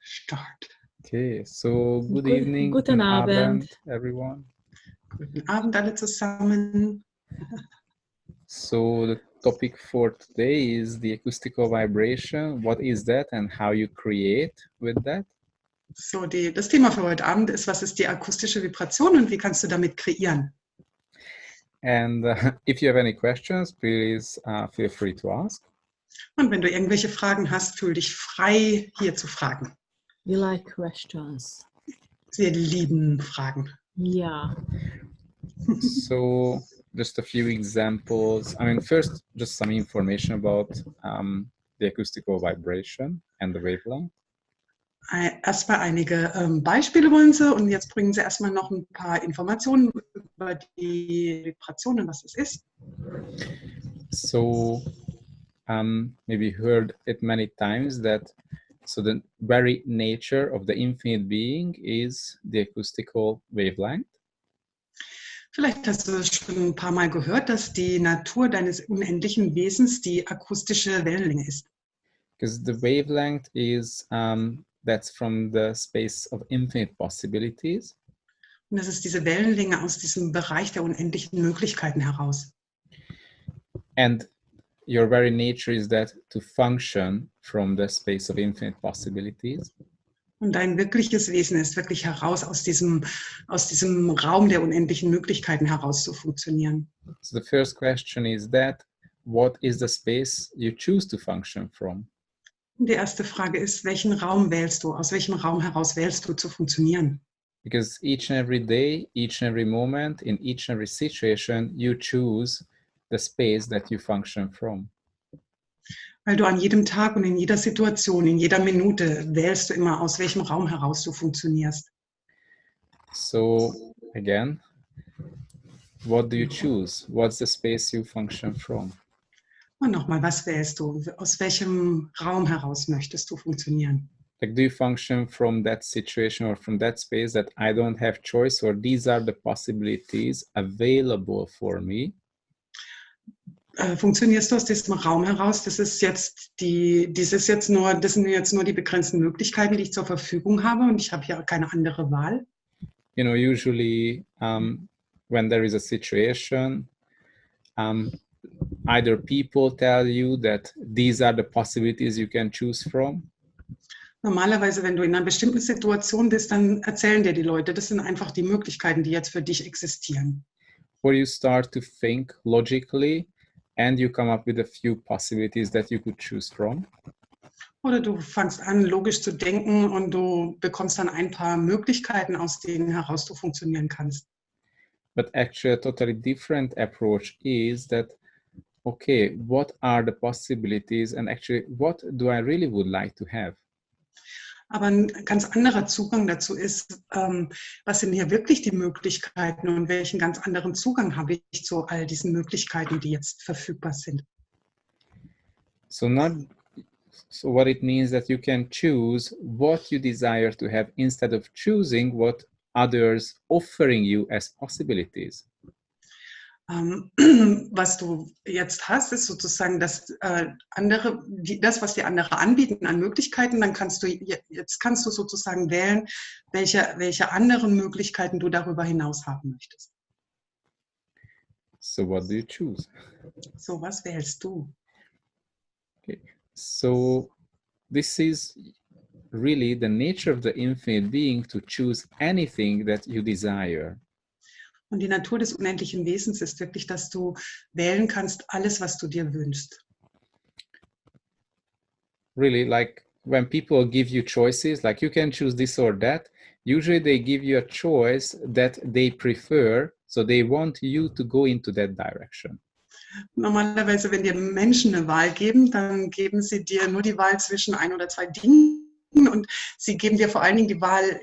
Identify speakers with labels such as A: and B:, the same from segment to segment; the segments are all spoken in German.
A: Start.
B: Okay, so good evening,
C: Guten Abend,
B: everyone.
A: Guten Abend alle zusammen.
B: So the topic for today is the acoustical vibration. What is that and how you create with that?
A: So, das Thema für heute Abend ist, was ist die akustische Vibration und wie kannst du damit kreieren?
B: And if you have any questions, please feel free to ask.
A: Und wenn du irgendwelche Fragen hast, fühl dich frei, hier zu fragen.
C: we like questions.
A: Wir lieben Fragen.
C: Yeah,
B: So just a few examples. I mean, first, just some information about the acoustical vibration and the wavelength.
A: Erstmal einige Beispiele wollen sie und jetzt bringen sie erstmal noch ein paar Informationen über die Vibration und was es ist.
B: So maybe you heard it many times that so the very nature of the infinite being is the acoustical wavelength.
A: Vielleicht hast du es schon ein paar Mal gehört, dass die Natur deines unendlichen Wesens die akustische Wellenlänge ist.
B: Because the wavelength is that's from the space of infinite possibilities.
A: Und das ist diese Wellenlänge aus diesem Bereich der unendlichen Möglichkeiten heraus.
B: And your very nature is that to function from the space of infinite possibilities.
A: Und dein wirkliches Wesen ist wirklich heraus aus diesem Raum der unendlichen Möglichkeiten heraus zu funktionieren.
B: So the first question is that what is the space you choose to function from?
A: Und die erste Frage ist, welchen Raum wählst du? Aus welchem Raum heraus wählst du zu funktionieren?
B: Because each and every day, each and every moment, in each and every situation, you choose the space that you function from.
A: Weil du an jedem Tag und in jeder Situation, in jeder Minute wählst du immer, aus welchem Raum heraus du funktionierst.
B: So again, what do you choose? What's the space you function from?
A: Und nochmal, was wählst du? Aus welchem Raum heraus möchtest du funktionieren?
B: Like, do you function from that situation or from that space that I don't have choice, or these are the possibilities available for me?
A: Funktionierst du aus diesem Raum heraus? Das sind jetzt nur die begrenzten Möglichkeiten, die ich zur Verfügung habe und ich habe ja keine andere Wahl.
B: You know, usually when there is a situation, either people tell you that these are the possibilities you can choose from.
A: Normalerweise, wenn du in einer bestimmten Situation bist, dann erzählen dir die Leute, das sind einfach die Möglichkeiten, die jetzt für dich existieren.
B: Or you start to think logically and you come up with a few possibilities that you could choose from.
A: Oder du fängst an, logisch zu denken und du bekommst dann ein paar Möglichkeiten, aus denen heraus du funktionieren kannst.
B: But actually a totally different approach is that, okay, what are the possibilities and actually what do I really would like to have?
A: Aber ein ganz anderer Zugang dazu ist, was sind hier wirklich die Möglichkeiten und welchen ganz anderen Zugang habe ich zu all diesen Möglichkeiten, die jetzt verfügbar sind.
B: So what it means that you can choose what you desire to have instead of choosing what others offering you as possibilities.
A: Was du jetzt hast, ist sozusagen das was die andere anbieten an Möglichkeiten, dann kannst du sozusagen wählen, welche anderen Möglichkeiten du darüber hinaus haben möchtest.
B: So what do you choose?
A: So, was wählst du?
B: Okay. So this is really the nature of the infinite being to choose anything that you desire.
A: Und die Natur des unendlichen Wesens ist wirklich, dass du wählen kannst, alles, was du dir wünschst.
B: Really, like when people give you choices, like you can choose this or that, usually they give you a choice that they prefer, so they want you to go into that direction.
A: Normalerweise, wenn dir Menschen eine Wahl geben, dann geben sie dir nur die Wahl zwischen ein oder zwei Dingen und sie geben dir vor allen Dingen die Wahl,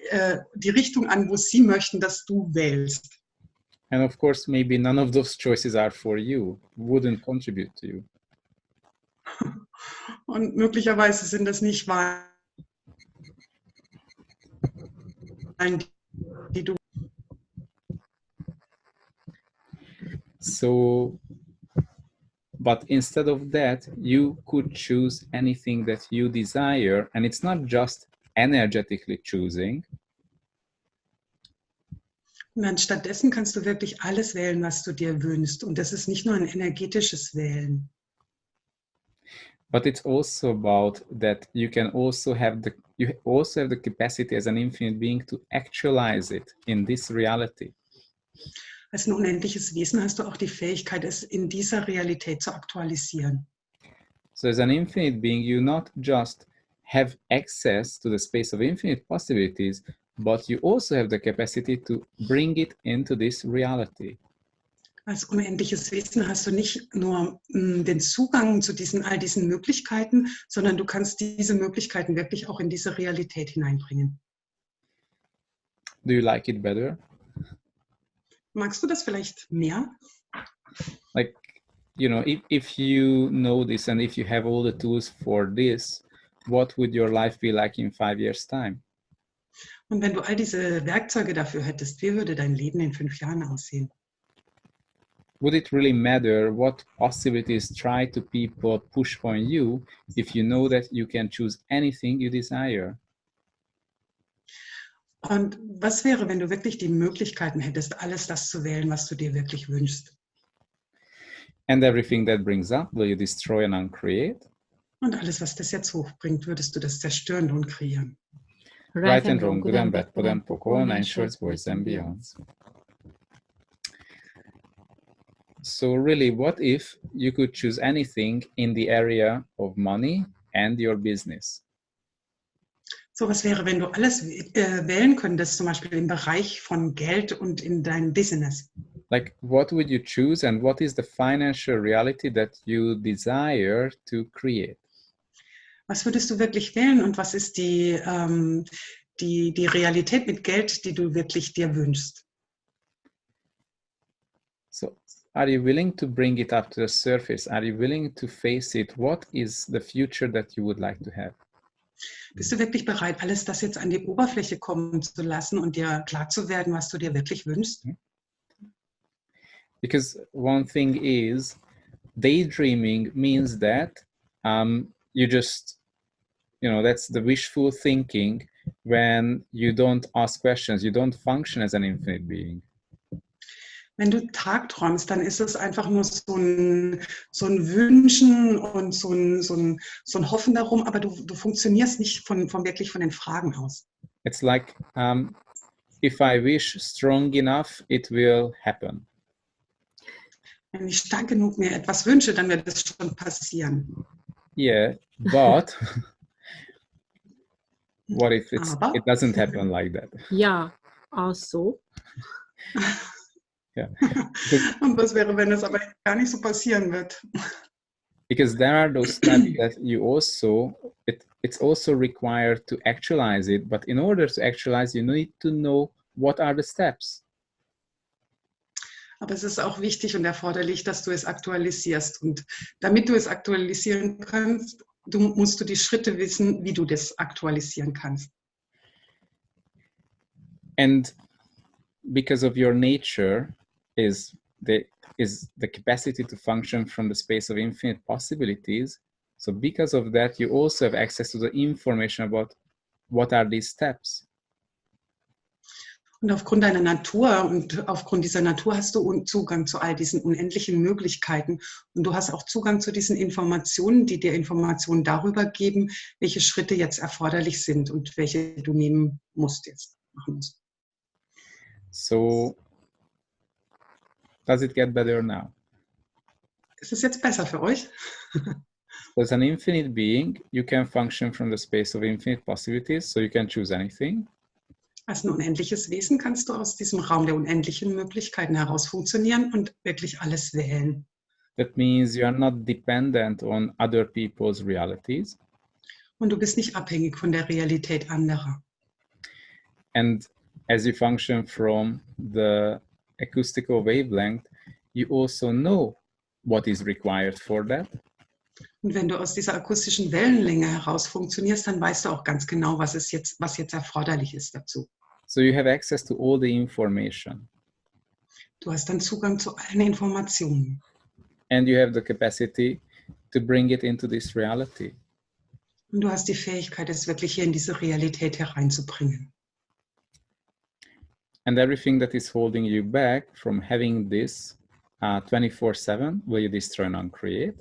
A: die Richtung an, wo sie möchten, dass du wählst.
B: And of course, maybe none of those choices are for you, wouldn't contribute to you.
A: Und möglicherweise sind das nicht Wahlen, die du.
B: So, but instead of that, you could choose anything that you desire, and it's not just energetically choosing,
A: Und dann stattdessen kannst du wirklich alles wählen, was du dir wünschst. Und das ist nicht nur ein energetisches Wählen.
B: but it's also about that you also have the capacity as an infinite being to actualize it in this reality.
A: Als ein unendliches Wesen hast du auch die Fähigkeit, es in dieser Realität zu aktualisieren.
B: So as an infinite being, you not just have access to the space of infinite possibilities, but you also have the capacity to bring it into this reality.
A: Als unendliches Wesen hast du nicht nur den Zugang zu all diesen Möglichkeiten, sondern du kannst diese Möglichkeiten wirklich auch in diese Realität hineinbringen.
B: Do you like it better?
A: Magst du das vielleicht mehr?
B: Like, you know, if you know this and if you have all the tools for this, what would your life be like in 5 years' time?
A: Und wenn du all diese Werkzeuge dafür hättest, wie würde dein Leben in 5 Jahren aussehen?
B: Would it really matter what possibilities try to people push on you if you know that you can choose anything you desire?
A: Und was wäre, wenn du wirklich die Möglichkeiten hättest, alles das zu wählen, was du dir wirklich wünschst?
B: And everything that brings up, will you destroy and uncreate?
A: Und alles, was das jetzt hochbringt, würdest du das zerstören und kreieren.
B: Right and wrong, good and bad, pod and poco, nine shorts, boys and beyonds. So really, what if you could choose anything in the area of money and your business?
A: So, was wäre, wenn du alles wählen könntest, zum Beispiel im Bereich von Geld und in deinem Business?
B: Like, what would you choose and what is the financial reality that you desire to create?
A: Was würdest du wirklich wählen und was ist die Realität mit Geld, die du wirklich dir wünschst?
B: So, are you willing to bring it up to the surface? Are you willing to face it? What is the future that you would like to have?
A: Bist du wirklich bereit, alles das jetzt an die Oberfläche kommen zu lassen und dir klar zu werden, was du dir wirklich wünschst?
B: Because one thing is, daydreaming means that you just, you know, that's the wishful thinking when you don't ask questions, you don't function as an infinite being.
A: Wenn du tagträumst, dann ist es einfach nur so ein Wünschen und so ein Hoffen darum, aber du funktionierst nicht wirklich von den Fragen aus.
B: It's like, if I wish strong enough, it will happen.
A: Wenn ich stark genug mir etwas wünsche, dann wird es schon passieren.
B: Yeah, but what if it doesn't happen like that?
C: Ja, also.
B: Yeah.
A: Und was wäre, wenn es aber gar nicht so passieren wird?
B: Because there are those steps that you also, it's also required to actualize it, but in order to actualize, you need to know what are the steps.
A: Aber es ist auch wichtig und erforderlich, dass du es aktualisierst. Und damit du es aktualisieren kannst, musst du die Schritte wissen, wie du das aktualisieren kannst.
B: And because of your nature is the capacity to function from the space of infinite possibilities. So because of that, you also have access to the information about what are these steps.
A: Und aufgrund deiner Natur und aufgrund dieser Natur hast du Zugang zu all diesen unendlichen Möglichkeiten. Und du hast auch Zugang zu diesen Informationen, die dir Informationen darüber geben, welche Schritte jetzt erforderlich sind und welche du nehmen musst jetzt, machen musst.
B: So, does it get better now?
A: Ist es jetzt besser für euch?
B: As an infinite being, you can function from the space of infinite possibilities, so you can choose anything.
A: Als ein unendliches Wesen kannst du aus diesem Raum der unendlichen Möglichkeiten heraus funktionieren und wirklich alles wählen.
B: That means you are not dependent on other people's realities.
A: Und du bist nicht abhängig von der Realität anderer.
B: And as you function from the acoustical wavelength, you also know what is required for that.
A: Und wenn du aus dieser akustischen Wellenlänge heraus funktionierst, dann weißt du auch ganz genau, was jetzt erforderlich ist dazu.
B: So you have access to all the information.
A: Du hast dann Zugang zu allen Informationen.
B: And you have the capacity to bring it into this reality.
A: Und du hast die Fähigkeit, es wirklich hier in diese Realität hereinzubringen.
B: And everything that is holding you back from having this 24/7, will you destroy and uncreate?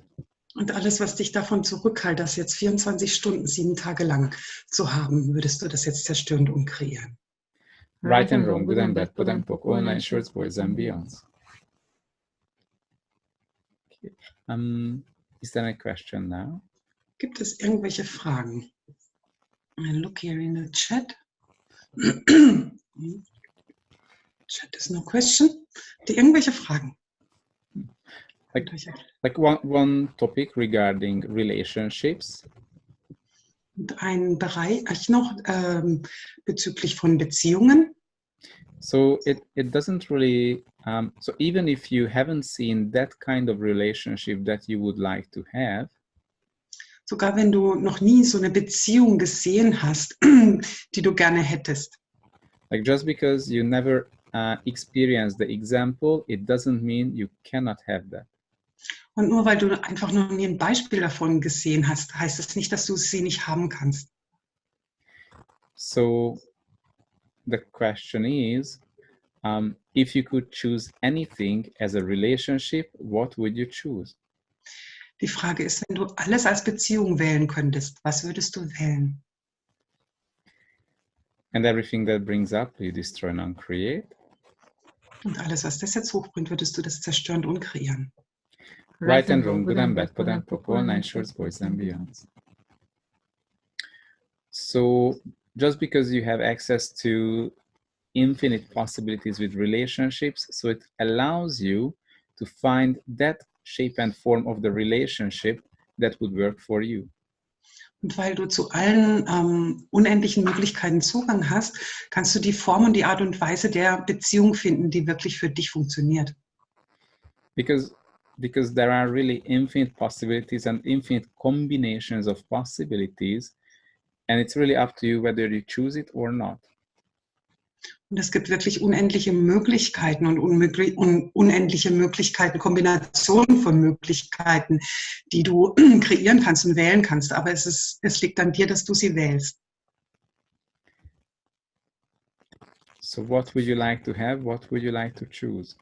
A: Und alles, was dich davon zurückhält, das jetzt 24 Stunden, 7 Tage lang zu haben, würdest du das jetzt zerstören und kreieren.
B: Right and wrong, good and bad, put and poke, all nine shorts, boys and beyonds. Okay. Is there a question now?
A: Gibt es irgendwelche Fragen? I look here in the chat. Chat is no question. Die irgendwelche Fragen?
B: Like one topic regarding relationships.
A: Und ein Bereich noch bezüglich von Beziehungen.
B: So it doesn't really, so even if you haven't seen that kind of relationship that you would like to have,
A: sogar wenn du noch nie so eine Beziehung gesehen hast, die du gerne hättest.
B: like just because you never experienced the example, it doesn't mean you cannot have that.
A: Und nur weil du einfach noch nie ein Beispiel davon gesehen hast, heißt es nicht, dass du sie nicht haben kannst.
B: So the question is, if you could choose anything as a relationship, what would you choose?
A: Die Frage ist, wenn du alles als Beziehung wählen könntest, was würdest du wählen?
B: And everything that brings up, you destroy and uncreate.
A: Und alles, was das jetzt hochbringt, würdest du das zerstören und kreieren.
B: Right and wrong, good and bad, put and poke, all nine shorts, boys and beyonds. So just because you have access to infinite possibilities with relationships, so it allows you to find that shape and form of the relationship that would work for you.
A: Und weil du zu allen unendlichen Möglichkeiten Zugang hast, kannst du die Form und die Art und Weise der Beziehung finden, die wirklich für dich funktioniert.
B: Because there are really infinite possibilities and infinite combinations of possibilities, and it's really up to you whether you choose it or not.
A: Und es gibt wirklich unendliche Möglichkeiten und unendliche Möglichkeiten, Kombinationen von Möglichkeiten, die du kreieren kannst und wählen kannst. Aber es liegt an dir, dass du sie wählst.
B: So what would you like to have? What would you like to choose?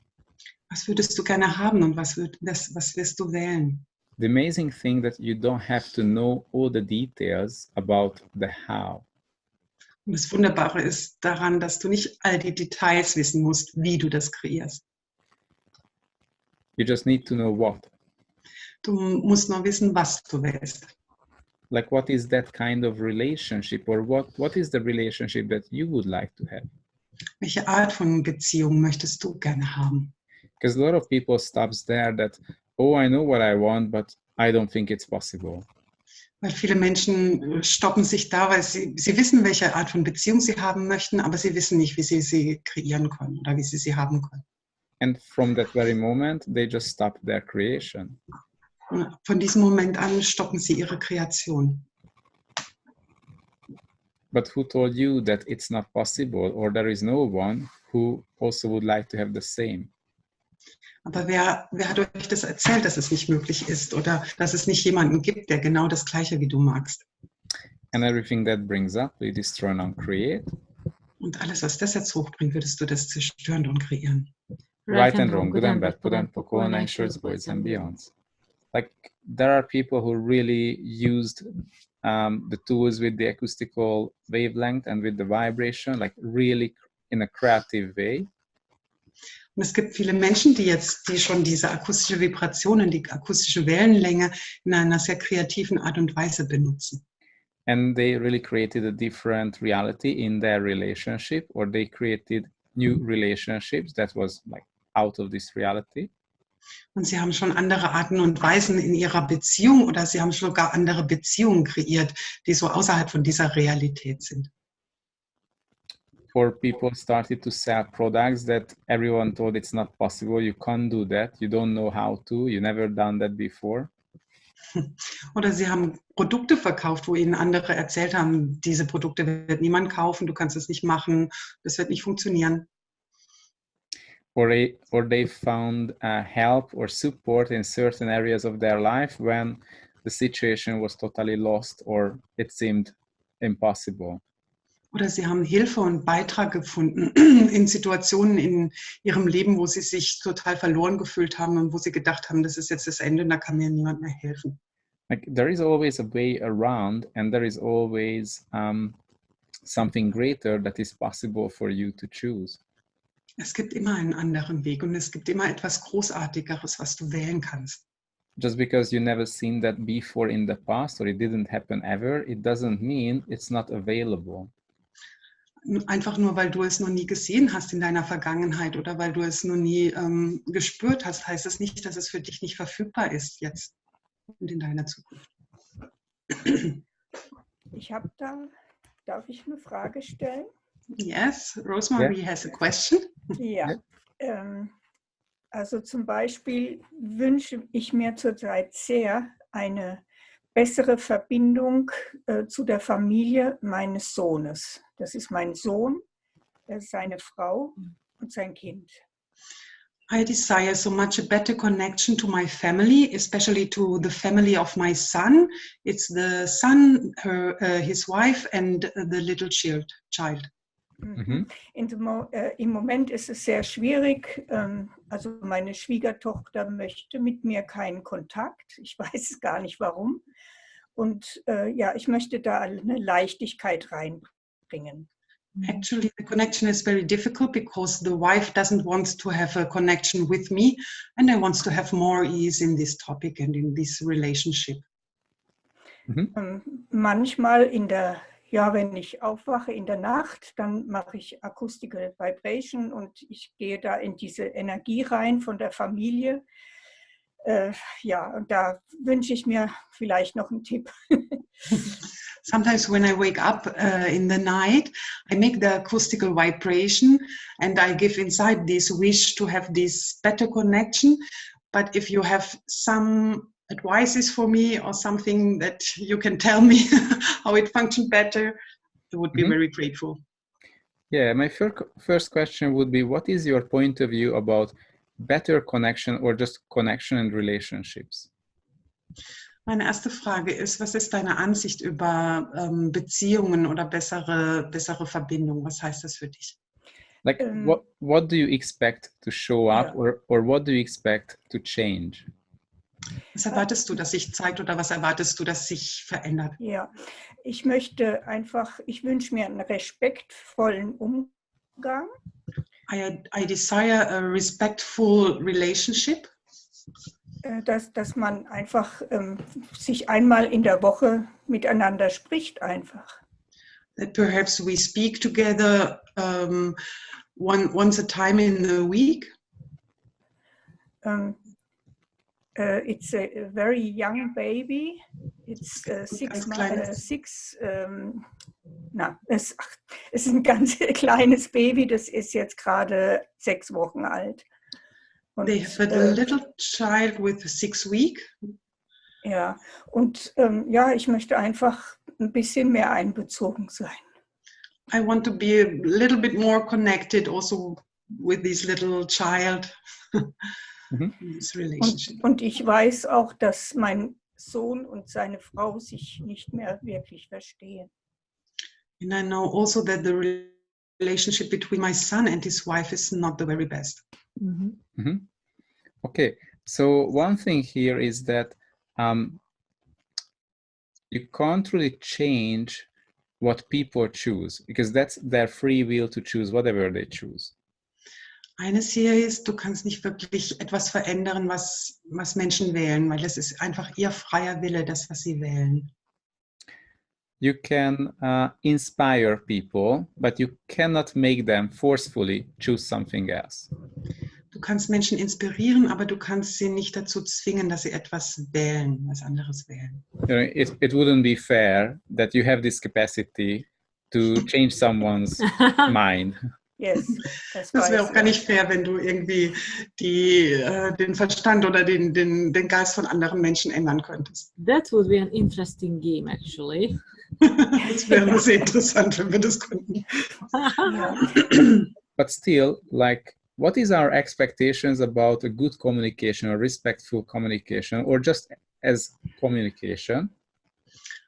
A: Was würdest du gerne haben und was wirst du wählen?
B: The amazing thing that you don't have to know all the details about the how.
A: Und das Wunderbare ist daran, dass du nicht all die Details wissen musst, wie du das kreierst.
B: You just need to know what.
A: Du musst nur wissen, was du wählst.
B: Like what is that kind of relationship, or what is the relationship that you would like to have?
A: Welche Art von Beziehung möchtest du gerne haben?
B: Because a lot of people stops there that, oh, I know what I want, but I don't think it's possible.
A: Weil viele Menschen stoppen sich da, weil sie wissen, welche Art von Beziehung sie haben möchten, aber sie wissen nicht, wie sie kreieren können oder wie sie haben können.
B: And from that very moment, they just stop their creation.
A: Und von diesem Moment an stoppen sie ihre Kreation.
B: But who told you that it's not possible, or there is no one who also would like to have the same?
A: Aber wer hat euch das erzählt, dass es nicht möglich ist oder dass es nicht jemanden gibt, der genau das Gleiche wie du magst?
B: And everything that brings up, we destroy and uncreate.
A: Und alles, was das jetzt hochbringt, würdest du das zerstören und kreieren.
B: Right and wrong, good and bad, put and poke, all nine shorts, boys and beyonds. Like there are people who really used the tools with the acoustical wavelength and with the vibration, like really in a creative way.
A: Und es gibt viele Menschen, die schon diese akustische Vibrationen, die akustische Wellenlänge in einer sehr kreativen Art und Weise benutzen.
B: And they really created a different reality in their relationship, or they created new relationships that was like out of this reality.
A: Und sie haben schon andere Arten und Weisen in ihrer Beziehung oder sie haben sogar andere Beziehungen kreiert, die so außerhalb von dieser Realität sind.
B: Or people started to sell products that everyone told it's not possible, you can't do that, you don't know how to, you never done that before.
A: Oder sie haben Produkte verkauft, wo ihnen andere erzählt haben, diese Produkte wird niemand kaufen, du kannst es nicht machen, das wird nicht funktionieren.
B: Or they found help or support in certain areas of their life when the situation was totally lost or it seemed impossible.
A: Oder sie haben Hilfe und Beitrag gefunden in Situationen in ihrem Leben, wo sie sich total verloren gefühlt haben und wo sie gedacht haben, das ist jetzt das Ende und da kann mir niemand mehr helfen.
B: Like there is always a way around, and there is always something greater that is possible for you to choose.
A: Es gibt immer einen anderen Weg und es gibt immer etwas Großartigeres, was du wählen kannst.
B: Just because you never seen that before in the past or it didn't happen ever, it doesn't mean it's not available.
A: Einfach nur, weil du es noch nie gesehen hast in deiner Vergangenheit oder weil du es noch nie gespürt hast, heißt es nicht, dass es für dich nicht verfügbar ist jetzt und in deiner Zukunft.
D: Ich habe darf ich eine Frage stellen?
A: Yes, Rosemary has a question.
D: Ja, also zum Beispiel wünsche ich mir zurzeit sehr eine bessere Verbindung zu der Familie meines Sohnes. Das ist mein Sohn, seine Frau und sein Kind.
A: I desire so much a better connection to my family, especially to the family of my son. It's the son, his wife and the little child.
B: Mhm.
D: Im Moment ist es sehr schwierig. Also meine Schwiegertochter möchte mit mir keinen Kontakt. Ich weiß gar nicht warum. Und ja, ich möchte da eine Leichtigkeit reinbringen.
A: Actually, the connection is very difficult because the wife doesn't want to have a connection with me and I want to have more ease in this topic and in this relationship.
D: Manchmal wenn ich aufwache in der Nacht, dann mache ich Acoustical Vibration und ich gehe da in diese Energie rein von der Familie. Ja, und da wünsche ich mir vielleicht noch einen Tipp.
A: Sometimes when I wake up in the night, I make the acoustical vibration and I give inside this wish to have this better connection. But if you have some advices for me or something that you can tell me how it functions better, I would be very grateful.
B: Yeah, my first question would be, what is your point of view about better connection or just connection and relationships?
A: Meine erste Frage ist, was ist deine Ansicht über Beziehungen oder bessere Verbindung? Was heißt das für dich?
B: Like, what do you expect to show up or what do you expect to change?
A: Was erwartest du, dass sich zeigt oder was erwartest du, dass sich verändert?
D: Ja, ich wünsche mir einen respektvollen Umgang.
A: I desire a respectful relationship.
D: Dass man einfach sich einmal in der Woche miteinander spricht einfach.
A: That perhaps we speak together once a time in the week.
D: It's a very young baby. It's 6 months. Es ist ein ganz kleines Baby. Das ist jetzt gerade 6 Wochen alt. Und,
A: they have a little child with 6 weeks.
D: Ja, und ja, ich möchte einfach ein bisschen mehr einbezogen sein.
A: I want to be a little bit more connected also with this little child. This relationship.
D: Und ich weiß auch, dass mein Sohn und seine Frau sich nicht mehr wirklich verstehen.
A: And I know also that the relationship between my son and his wife is not the very best.
B: Okay, so one thing here is that you can't really change what people choose because that's their free will to choose whatever they choose.
A: Eines hier ist, du kannst nicht wirklich etwas verändern, was Menschen wählen, weil es ist einfach ihr freier Wille, das, was sie wählen.
B: You can inspire people, but you cannot make them forcefully choose something else.
A: Du kannst Menschen inspirieren, aber du kannst sie nicht dazu zwingen, dass sie etwas wählen, was anderes wählen.
B: It wouldn't be fair that you have this capacity to change someone's mind.
D: Yes,
A: das wäre auch gar nicht fair, wenn du irgendwie den Verstand oder den Geist von anderen Menschen ändern könntest.
C: That would be an interesting game, actually.
A: Das wäre sehr interessant, wenn wir das könnten.
B: But still, like, what is our expectations about a good communication or respectful communication or just as communication?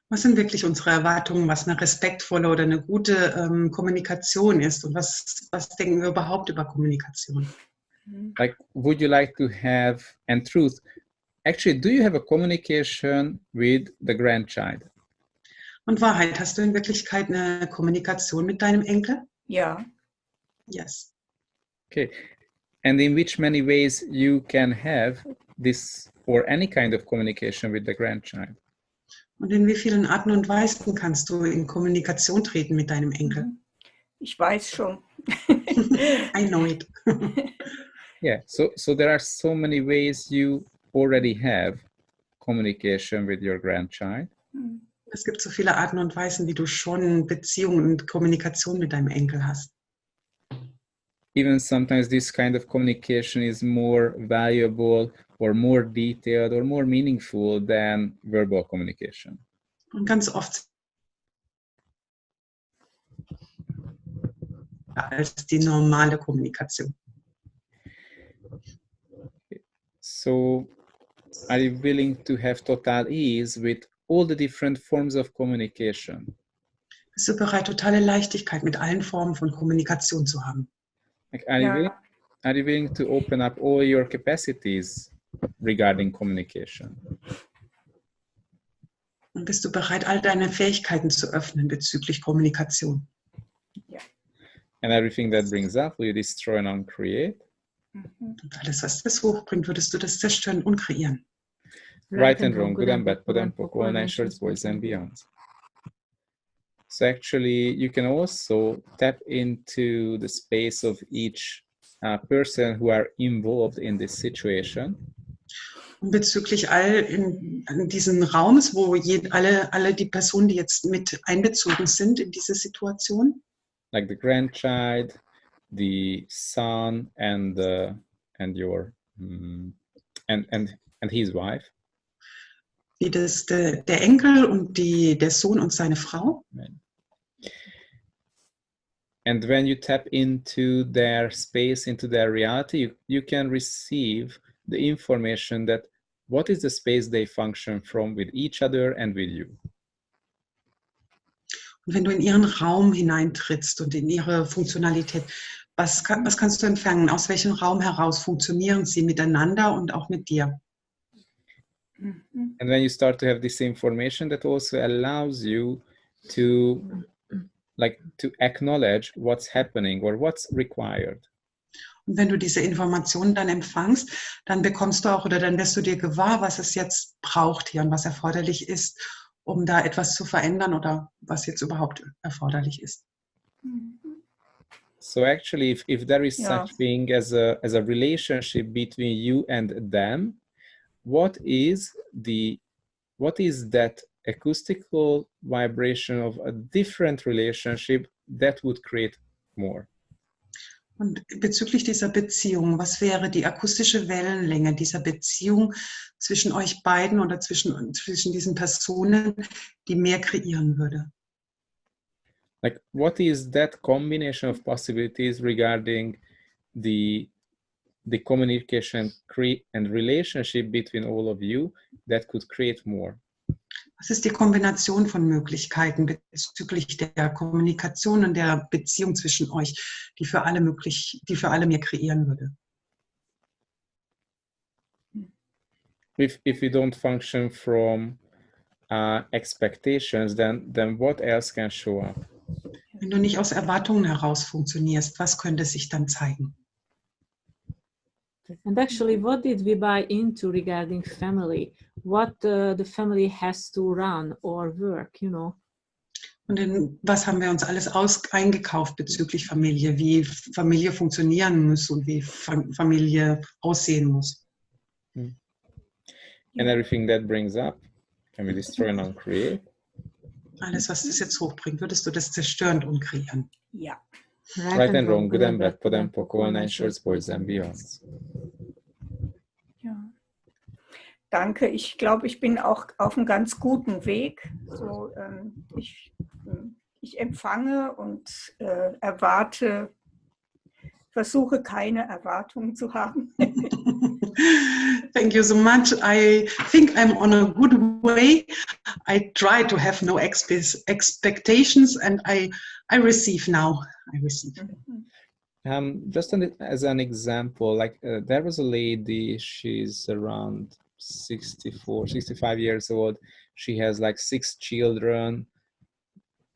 A: Was sind wirklich unsere Erwartungen, was eine respektvolle oder eine gute Kommunikation ist und was denken wir überhaupt über Kommunikation?
B: Like, would you like to have, and truth, actually, do you have a communication with the grandchild?
A: Und Wahrheit, hast du in Wirklichkeit eine Kommunikation mit deinem Enkel?
D: Ja.
A: Yes.
B: Okay. And in which many ways you can have this or any kind of communication with the grandchild?
A: Und in wie vielen Arten und Weisen kannst du in Kommunikation treten mit deinem Enkel?
D: Ich weiß schon.
A: I know it.
B: Yeah, so there are so many ways you already have communication with your grandchild.
A: Es gibt so viele Arten und Weisen, wie du schon Beziehungen und Kommunikation mit deinem Enkel hast.
B: Even sometimes this kind of communication is more valuable or more detailed or more meaningful than verbal communication.
A: Und ganz oft als die normale Kommunikation.
B: So are you willing to have total ease with all the different forms of communication?
A: Bist du bereit, totale Leichtigkeit mit allen Formen von Kommunikation zu haben?
B: Like, are you willing to open up all your capacities regarding communication?
A: Und bist du bereit, all deine Fähigkeiten zu öffnen bezüglich Kommunikation?
B: And everything that brings up, will you destroy and uncreate?
A: Und alles, was das hochbringt, würdest du das zerstören und kreieren.
B: Right and wrong, good and bad, put and poke, all shirts, boys and beyond. So actually, you can also tap into the space of each person who are involved in this situation.
A: Und bezüglich in diesen Raums, wo alle die Personen, die jetzt mit einbezogen sind in diese Situation,
B: like the grandchild, the son, and your and his wife.
A: wie der Enkel und der Sohn und seine Frau.
B: And when you tap into their space, into their reality, you can receive the information that what is the space they function from with each other and with you.
A: Und wenn du in ihren Raum hineintrittst und in ihre Funktionalität, was kannst du empfangen? Aus welchem Raum heraus funktionieren sie miteinander und auch mit dir?
B: And when you start to have this information, that also allows you to acknowledge what's happening or what's required.
A: Und wenn du diese Informationen dann empfangst, dann bekommst du auch oder dann wirst du dir gewahr, was es jetzt braucht hier und was erforderlich ist, um da etwas zu verändern oder was jetzt überhaupt erforderlich ist.
B: So actually, if there is such thing as a relationship between you and them, what is that acoustical vibration of a different relationship that would create more?
A: Und bezüglich dieser Beziehung, was wäre die akustische Wellenlänge dieser Beziehung zwischen euch beiden oder zwischen diesen Personen, die mehr kreieren würde?
B: Like, what is that combination of possibilities regarding the communication and relationship between all of you that could create more?
A: Was ist die Kombination von Möglichkeiten bezüglich der Kommunikation und der Beziehung zwischen euch, die für alle mehr kreieren würde?
B: If we don't function from expectations, then what else can show up?
A: Wenn du nicht aus Erwartungen heraus funktionierst, was könnte sich dann zeigen?
C: And actually, what did we buy into regarding family? What the family has to run or work, you know?
A: Und was haben wir uns alles eingekauft bezüglich Familie, wie Familie funktionieren muss und wie Familie aussehen muss?
B: And everything that brings up, can we destroy and uncreate?
A: Alles, was das jetzt hochbringt, würdest du das zerstören und kreieren?
D: Ja.
B: Right and wrong, good and bad, put and poke, all nine shirts, boys and beyond.
D: Ja. Danke. Ich glaube, ich bin auch auf einem ganz guten Weg. So, ich empfange und erwarte, versuche keine Erwartungen zu haben.
A: Thank you so much. I think I'm on a good way. I try to have no expectations, and I receive now. I receive.
B: Just as an example, like there was a lady, she's around 64, 65 years old. She has like 6 children,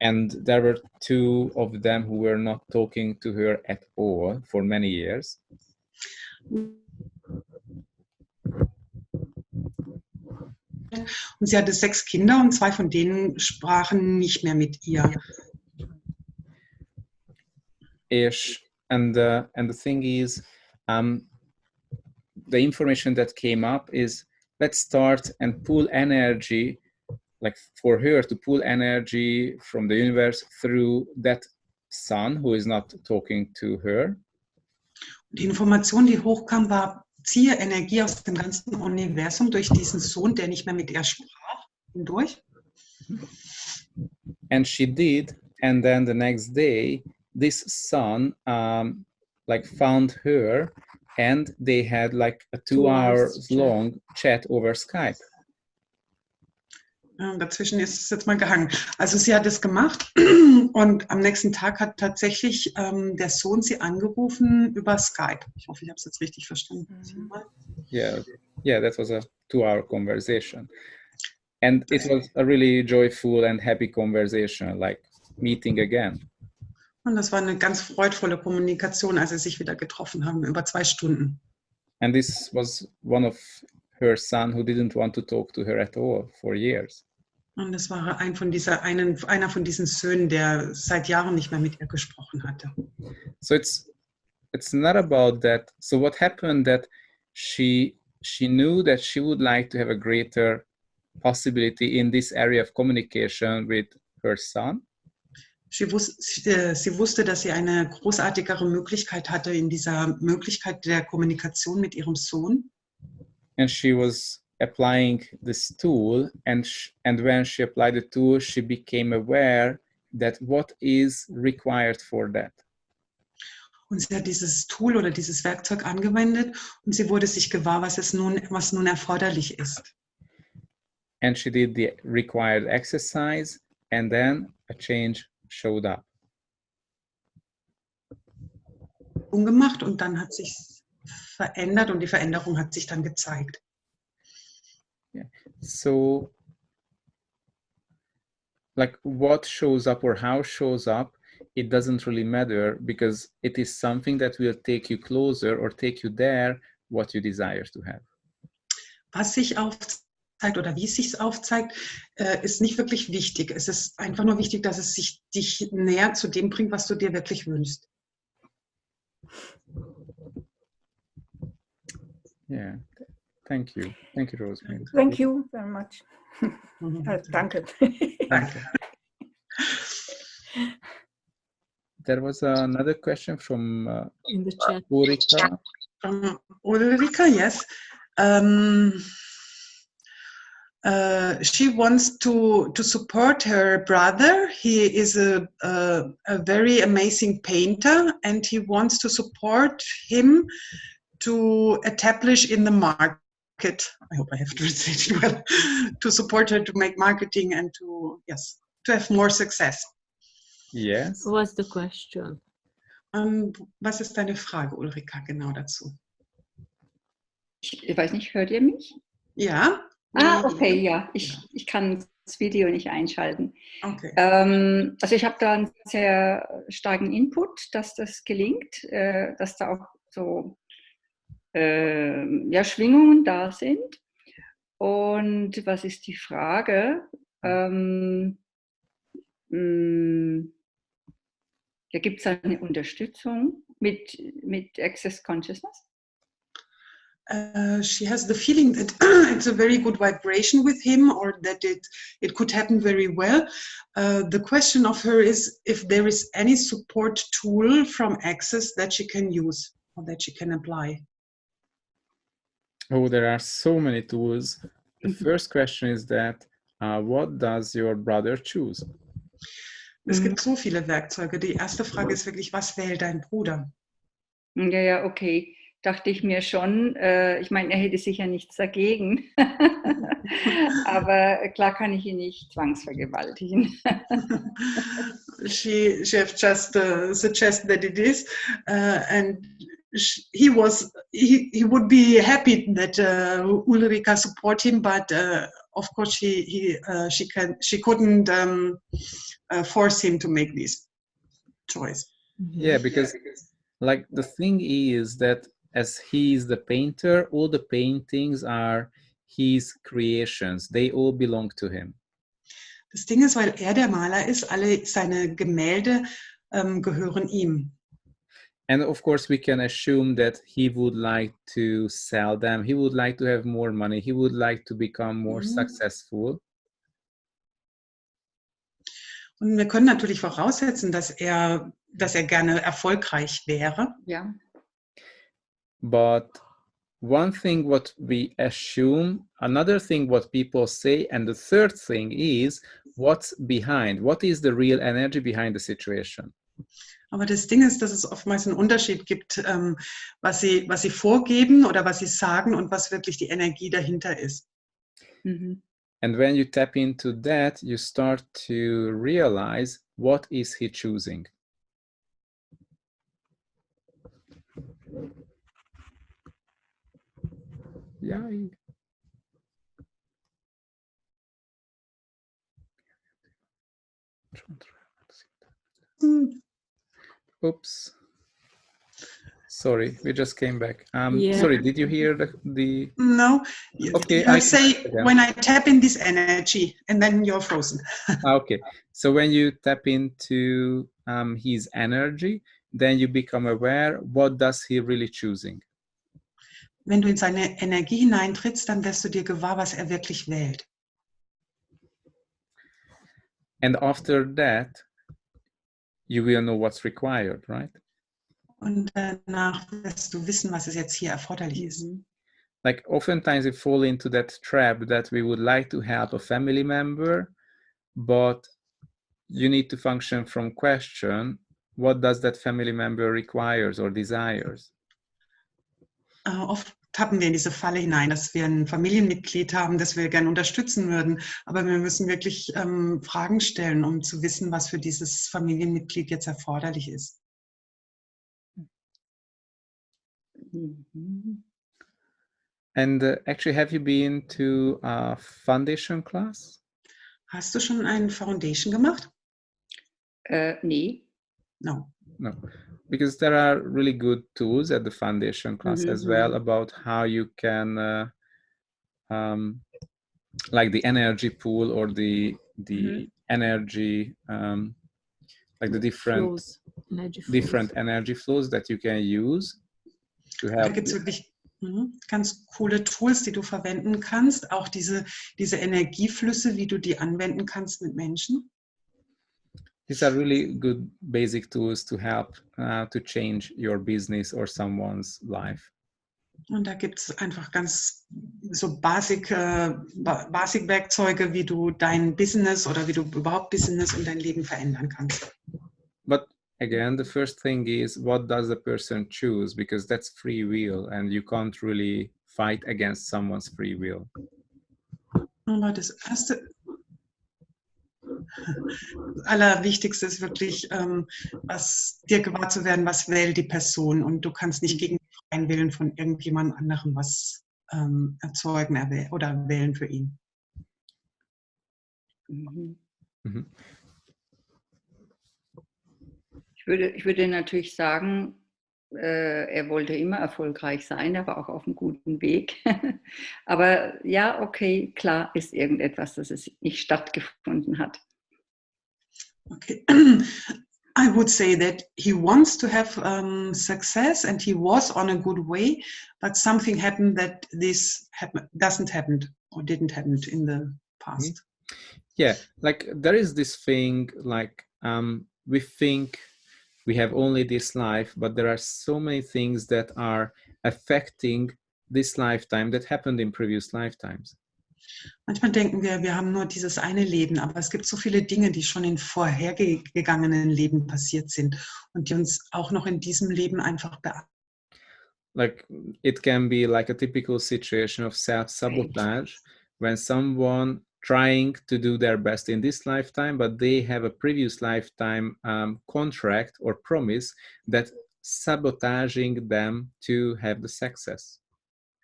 B: and there were 2 of them who were not talking to her at all for many years.
A: Und sie hatte 6 Kinder und 2 von denen sprachen nicht mehr mit ihr.
B: And the thing is, the information that came up is, let's start and pull energy, like for her to pull energy from the universe through that son who is not talking to her.
A: Die Information, die hochkam, war, ziehe Energie aus dem ganzen Universum durch diesen Sohn, der nicht mehr mit ihr sprach, hindurch.
B: And she did, and then the next day, this son like found her, and they had like a 2 hours long chat over Skype.
A: Dazwischen ist es jetzt mal gehangen. Also sie hat es gemacht und am nächsten Tag hat tatsächlich der Sohn sie angerufen über Skype. Ich hoffe, ich habe es jetzt richtig verstanden.
B: Yeah, that was a 2-hour conversation. And it was a really joyful and happy conversation, like meeting again.
A: Und das war eine ganz freudvolle Kommunikation, als sie sich wieder getroffen haben, über 2 Stunden.
B: And this was one of her son who didn't want to talk to her at all for years.
A: Und das war einer von diesen Söhnen, der seit Jahren nicht mehr mit ihr gesprochen hatte.
B: So it's not about that. So what happened that she knew that she would like to have a greater possibility in this area of communication with her son.
A: Sie wusste, dass sie eine großartigere Möglichkeit hatte in dieser Möglichkeit der Kommunikation mit ihrem Sohn.
B: And she was applying this tool, and when she applied the tool, she became aware that what is required for that.
A: Und sie hat dieses Tool oder dieses Werkzeug angewendet und sie wurde sich gewahr, was nun erforderlich ist.
B: And she did the required exercise, and then a change showed up.
A: Umgemacht und dann hat sich verändert und die Veränderung hat sich dann gezeigt.
B: Yeah. So, like what shows up or how shows up, it doesn't really matter, because it is something that will take you closer or take you there what you desire to have.
A: Was sich aufzeigt oder wie es sich aufzeigt, ist nicht wirklich wichtig. Es ist einfach nur wichtig, dass es dich näher zu dem bringt, was du dir wirklich wünschst.
B: Yeah, thank you, Rosemary.
D: Thank you very much. Danke.
A: Danke.
B: There was another question from
C: In the chat.
B: Ulrika.
A: Ulrika, yes. She wants to support her brother. He is a very amazing painter, and he wants to support him to establish in the market. I hope I have translated well. To support her to make marketing and to have more success.
B: Yes.
C: What's the question?
A: Was ist deine Frage, Ulrika, genau dazu?
E: Ich weiß nicht, hört ihr mich?
A: Ja.
E: Okay, ja. Ich kann das Video nicht einschalten.
A: Okay.
E: Also ich habe da einen sehr starken Input, dass das gelingt, dass da auch so Schwingungen da sind. Und was ist die Frage? Da gibt es eine Unterstützung mit Access Consciousness?
A: She has the feeling that it's a very good vibration with him, or that it could happen very well. The question of her is if there is any support tool from Access that she can use or that she can apply.
B: Oh, there are so many tools. The first question is that what does your brother choose?
A: Es gibt so viele Werkzeuge. Die erste Frage ist wirklich, was wählt dein Bruder?
E: Ja, okay. dachte ich mir schon, ich meine, er hätte sicher nichts dagegen, aber klar kann ich ihn nicht zwangsvergewaltigen.
A: She have just suggested that it is, and he would be happy that Ulrika support him, but of course she couldn't force him to make this choice.
B: Yeah, because like the thing is that as he is the painter, all the paintings are his creations. They all belong to him.
A: Das Ding ist, weil er der Maler ist, alle seine Gemälde gehören ihm.
B: And of course, we can assume that he would like to sell them. He would like to have more money. He would like to become more successful.
A: Und wir können natürlich voraussetzen, dass er gerne erfolgreich wäre.
E: Ja.
B: But one thing what we assume, another thing what people say, and the third thing is what's behind. What is the real energy behind the situation?
A: Aber das Ding ist, dass es oftmals einen Unterschied gibt, was sie vorgeben oder was sie sagen und was wirklich die Energie dahinter ist.
E: Mhm.
B: And when you tap into that, you start to realize what is he choosing. Yeah. Oops. Sorry, we just came back.
C: Yeah.
B: Sorry, did you hear the...
A: No,
B: Okay,
A: you say
B: again.
A: when I tap in this energy and then you're frozen.
B: Okay, so when you tap into his energy, then you become aware, what does he really choosing?
A: Wenn du in seine Energie hineintrittst, dann wirst du dir gewahr, was er wirklich wählt.
B: And after that, you will know what's required, right?
A: Und danach wirst du wissen, was es jetzt hier erforderlich ist.
B: Like oftentimes we fall into that trap that we would like to help a family member, but you need to function from question, what does that family member requires or desires?
A: Oft tappen wir in diese Falle hinein, dass wir ein Familienmitglied haben, das wir gerne unterstützen würden. Aber wir müssen wirklich Fragen stellen, um zu wissen, was für dieses Familienmitglied jetzt erforderlich ist.
B: And actually, have you been to a foundation class?
A: Hast du schon einen Foundation gemacht?
E: Nee.
A: No.
B: No, because there are really good tools at the foundation class as well about how you can, like the energy pool or the energy, like the different energy flows that you can use to help.
A: Da gibt es wirklich ganz coole Tools, die du verwenden kannst. Auch diese Energieflüsse, wie du die anwenden kannst mit Menschen.
B: These are really good basic tools to help to change your business or someone's life.
A: Und da gibt es einfach ganz so Basic-Werkzeuge, wie du dein Business oder wie du überhaupt Business und dein Leben verändern kannst.
B: But again, the first thing is, what does the person choose? Because that's free will and you can't really fight against someone's free will.
A: Aber das Allerwichtigste ist wirklich, dir gewahr zu werden, was wählt die Person. Und du kannst nicht gegen den freien Willen von irgendjemand anderem was erzeugen oder wählen für ihn.
E: Ich würde natürlich sagen, er wollte immer erfolgreich sein, er war auch auf einem guten Weg. Aber ja, okay, klar ist irgendetwas, dass es nicht stattgefunden hat.
A: Okay. I would say that he wants to have success and he was on a good way, but something happened that this doesn't happen or didn't happen in the past.
B: Yeah, like there is this thing like we think we have only this life, but there are so many things that are affecting this lifetime that happened in previous lifetimes.
A: Manchmal denken wir haben nur dieses eine Leben, aber es gibt so viele Dinge, die schon in vorhergegangenen Leben passiert sind und die uns auch noch in diesem Leben einfach beeinflussen.
B: like it can be like a typical situation of self-sabotage when someone trying to do their best in this lifetime, but they have a previous lifetime contract or promise that sabotaging them to have the success.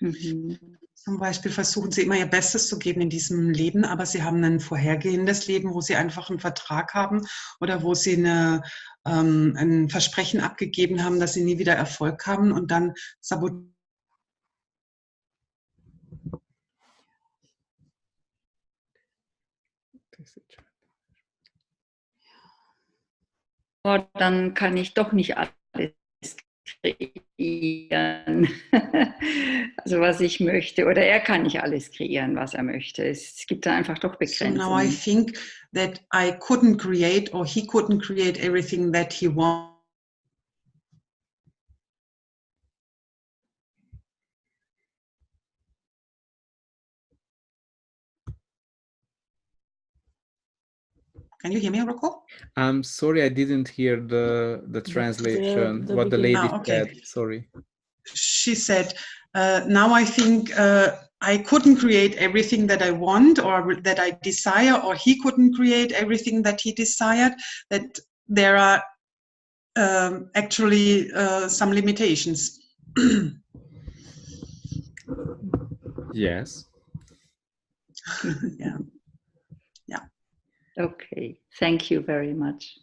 E: Mhm.
A: Zum Beispiel versuchen sie immer ihr Bestes zu geben in diesem Leben, aber sie haben ein vorhergehendes Leben, wo sie einfach einen Vertrag haben oder wo sie ein Versprechen abgegeben haben, dass sie nie wieder Erfolg haben und dann sabotieren.
E: Oh, dann kann ich doch nicht alles kreieren, also was ich möchte. Oder er kann nicht alles kreieren, was er möchte. Es gibt da einfach doch
A: So now I
E: Begrenzungen.
A: think that I couldn't create or he couldn't create everything that he wants. Can you hear me, Rocco?
B: I'm sorry, I didn't hear the translation,
C: the
B: what the
C: beginning.
B: lady
A: Okay.
B: said. Sorry.
A: She said, now I think I couldn't create everything that I want or that I desire, or he couldn't create everything that he desired, that there are actually some limitations.
B: Yes.
A: Yeah.
E: Okay, thank you very much.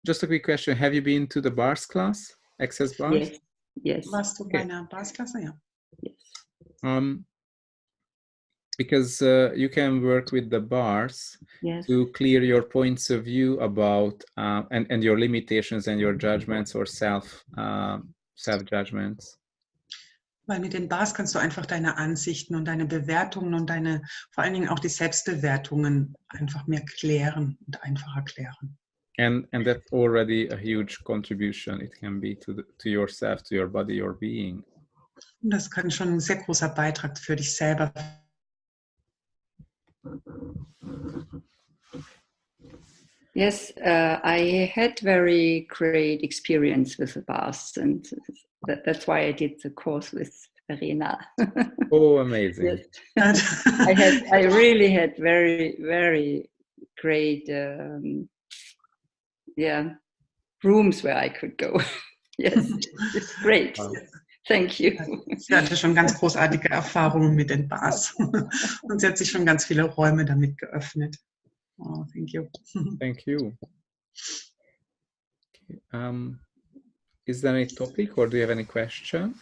B: Just a quick question. Have you been to the bars class? Access bars?
E: Yes, yes,
A: Warst du bei einer Barsklasse? Ja.
E: yes,
B: Because you can work with the bars
E: yes.
B: to clear your points of view about and your limitations and your judgments or self judgments.
A: Weil mit den Bars kannst du einfach deine Ansichten und deine Bewertungen und vor allen Dingen auch die Selbstbewertungen einfach mehr klären und einfacher klären.
B: And that's already a huge contribution. It can be to yourself, to your body, your being.
A: Und das kann schon ein sehr großer Beitrag für dich selber.
E: Yes, I had very great experience with the bars, and that's why I did the course with Verena.
B: Oh, amazing!
E: Yes. I really had very, very great, rooms where I could go. Yes, it's great.
B: Wow.
E: Thank you.
A: Sie hatte schon ganz großartige Erfahrungen mit den Bars und sie hat sich schon ganz viele Räume damit geöffnet. Oh, thank you.
B: Thank you. Okay. Is there any topic or do you have any question?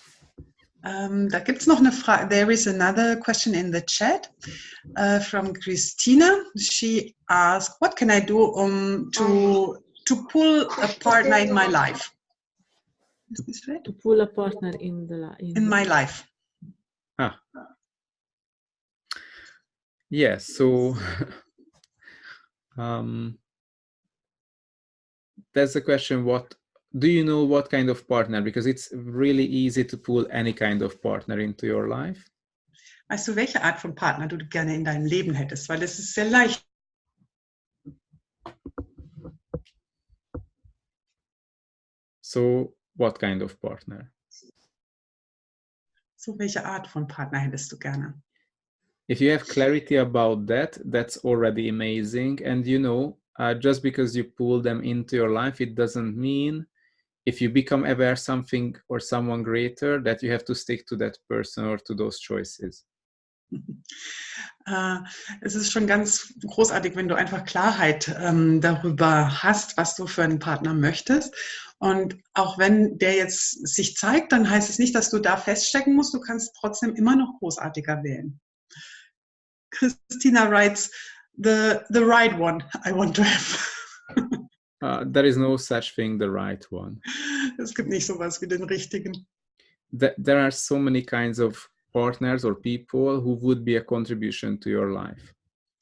A: Da gibt es noch eine Frage. There is another question in the chat from Christina. She asked, what can I do to pull a partner in my life? Is this right?
C: To pull a partner in
A: my life.
B: Yes, so that's the question. What do you know, what kind of partner? Because it's really easy to pull any kind of partner into your life.
A: Weißt du, welche Art von Partner du gerne in deinem Leben hättest? Weil es ist sehr leicht.
B: So, what kind of partner?
A: So, welche Art von Partner hättest du gerne?
B: If you have clarity about that, that's already amazing. And you know, just because you pull them into your life, it doesn't mean if you become aware something or someone greater that you have to stick to that person or to those choices.
A: Es ist schon ganz großartig, wenn du einfach Klarheit darüber hast, was du für einen Partner möchtest. Und auch wenn der jetzt sich zeigt, dann heißt es nicht, dass du da feststecken musst. Du kannst trotzdem immer noch großartiger wählen. Christina writes, the right one I want to have.
B: There is no such thing, the right one.
A: Es gibt nicht sowas wie den richtigen.
B: There are so many kinds of partners or people who would be a contribution to your life.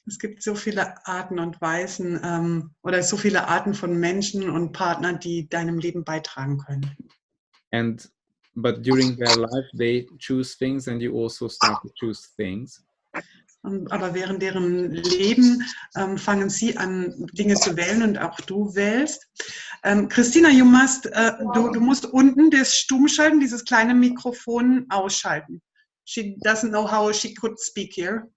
A: Es gibt so viele Arten und Weisen oder so viele Arten von Menschen und Partnern, die deinem Leben beitragen können.
B: But during their life, they choose things and you also start to choose things.
A: Aber während deren Leben fangen sie an, Dinge zu wählen und auch du wählst. Christina, du musst unten das Stummschalten, dieses kleine Mikrofon ausschalten. She doesn't know how she could speak here.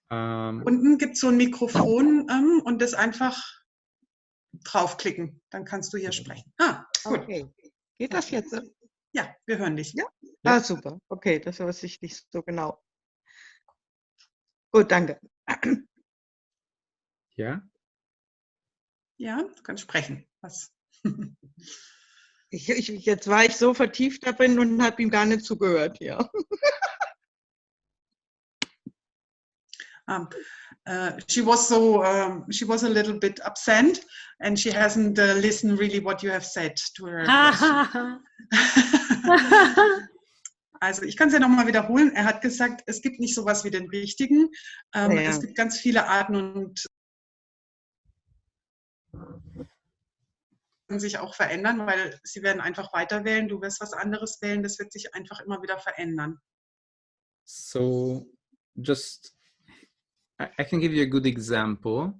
A: Unten gibt es so ein Mikrofon und das einfach draufklicken. Dann kannst du hier sprechen. Ah, gut.
F: Okay. Geht das jetzt?
A: Ja, wir hören dich.
F: Ja? Ah, super. Okay, das weiß ich nicht so genau. Gut, danke.
B: Ja?
A: Ja, du kannst sprechen. Was?
F: Jetzt war ich so vertieft darin und habe ihm gar nicht zugehört, ja.
A: She was a little bit absent and she hasn't listened really what you have said to her question. Also ich kann es ja nochmal wiederholen. Er hat gesagt, es gibt nicht sowas wie den Richtigen. Es gibt ganz viele Arten und sich auch verändern, weil sie werden einfach weiter wählen. Du wirst was anderes wählen. Das wird sich einfach immer wieder verändern.
B: So just, I can give you a good example.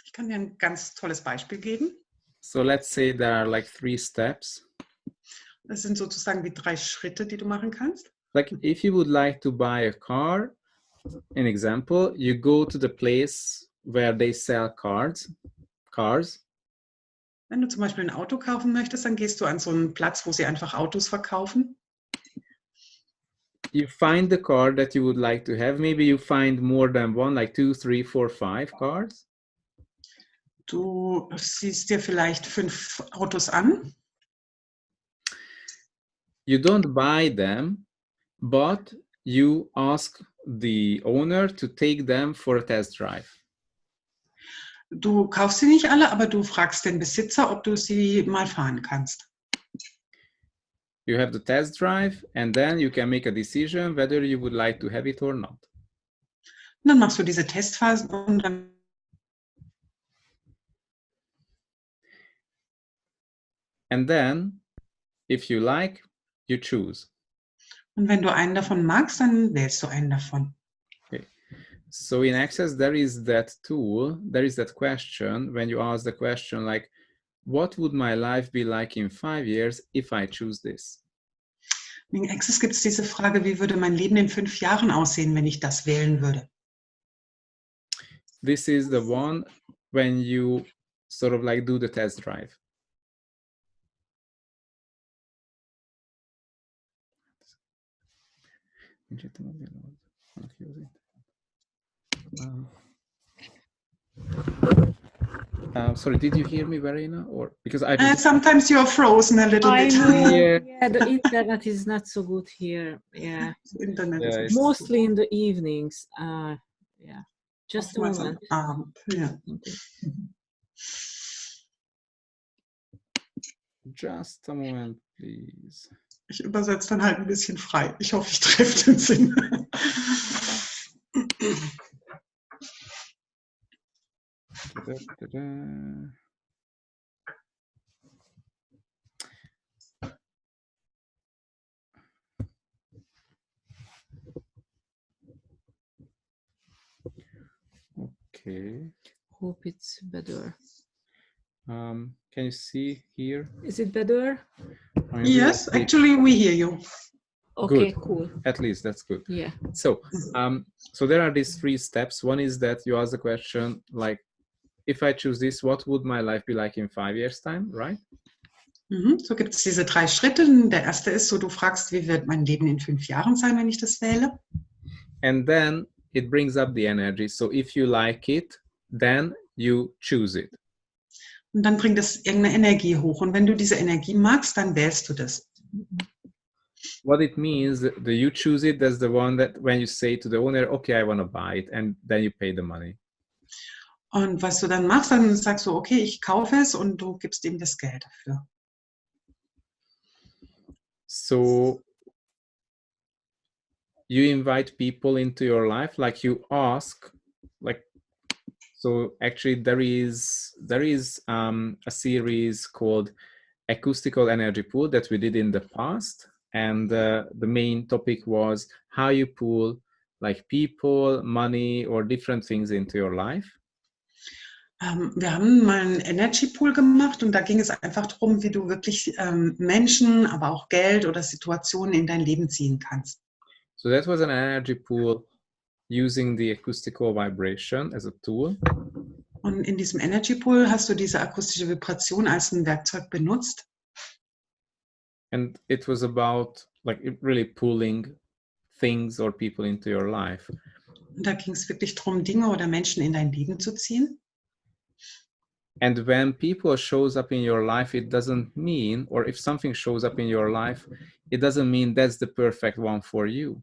A: Ich kann dir ein ganz tolles Beispiel geben.
B: So let's say there are like 3 steps.
A: Das sind sozusagen die 3 Schritte, die du machen kannst.
B: Like if you would like to buy a car, an example, you go to the place where they sell cars.
A: Wenn du zum Beispiel ein Auto kaufen möchtest, dann gehst du an so einen Platz, wo sie einfach Autos verkaufen.
B: You find the car that you would like to have. Maybe you find more than one, like 2, 3, 4, 5 cars.
A: Du siehst dir vielleicht 5 Autos an.
B: You don't buy them, but you ask the owner to take them for a test drive.
A: Du kaufst sie nicht alle, aber du fragst den Besitzer, ob du sie mal fahren kannst.
B: You have the test drive and then you can make a decision whether you would like to have it or not.
A: Und dann machst du diese Testphase und dann
B: And then, if you like, you choose.
A: und wenn du einen davon magst, dann wählst du einen davon.
B: Okay. So in Access, there is that tool, there is that question, when you ask the question like, what would my life be like in 5 years if I choose this?
A: In Access gibt es diese Frage, wie würde mein Leben in 5 Jahren aussehen, wenn ich das wählen würde?
B: This is the one when you sort of like do the test drive. Sorry, did you hear me, Verena? Or because I just...
A: Sometimes you're frozen a little bit.
C: know.
B: Yeah.
C: Yeah, the internet is not so good here. Yeah,
A: Internet
B: Yeah,
A: ist
C: mostly in the evenings. Yeah, just a
A: oftmals am
C: moment.
A: Abend. Ja.
B: Just a moment, please.
A: Ich übersetze dann halt ein bisschen frei. Ich hoffe, ich treffe den Sinn.
B: Okay.
C: Hope it's better.
B: Can you see here?
C: Is it better?
A: Yes, actually we hear you.
C: Okay,
B: Good.
C: cool.
B: At least that's good.
C: Yeah.
B: So, so there are these 3 steps. One is that you ask the question like, if I choose this, what would my life be like in 5 years' time, right?
A: So gibt es diese 3 Schritte. Der erste ist so, du fragst, wie wird mein Leben in 5 Jahren sein, wenn ich das wähle?
B: And then it brings up the energy. So if you like it, then you choose it.
A: Und dann bringt es irgendeine Energie hoch. Und wenn du diese Energie magst, dann wählst du das.
B: What it means, the you choose it, that's the one that when you say to the owner, okay, I want to buy it, and then you pay the money.
A: Und was du dann machst, dann sagst du, okay, ich kaufe es und du gibst ihm das Geld dafür.
B: So you invite people into your life, like you ask, like, so actually there is a series called Acoustical Energy Pool that we did in the past. And the main topic was how you pool like people, money, or different things into your life?
A: Wir haben mal einen Energy Pool gemacht und da ging es einfach darum, wie du wirklich Menschen, aber auch Geld oder Situationen in dein Leben ziehen kannst.
B: So that was an energy pool using the acoustical vibration as a tool.
A: Und in diesem Energy Pool hast du diese akustische Vibration als ein Werkzeug benutzt.
B: And it was about like really pulling things or people into your life.
A: Und da ging es wirklich darum, Dinge oder Menschen in dein Leben zu ziehen.
B: And when people shows up in your life, it doesn't mean, or if something shows up in your life, it doesn't mean that's the perfect one for you.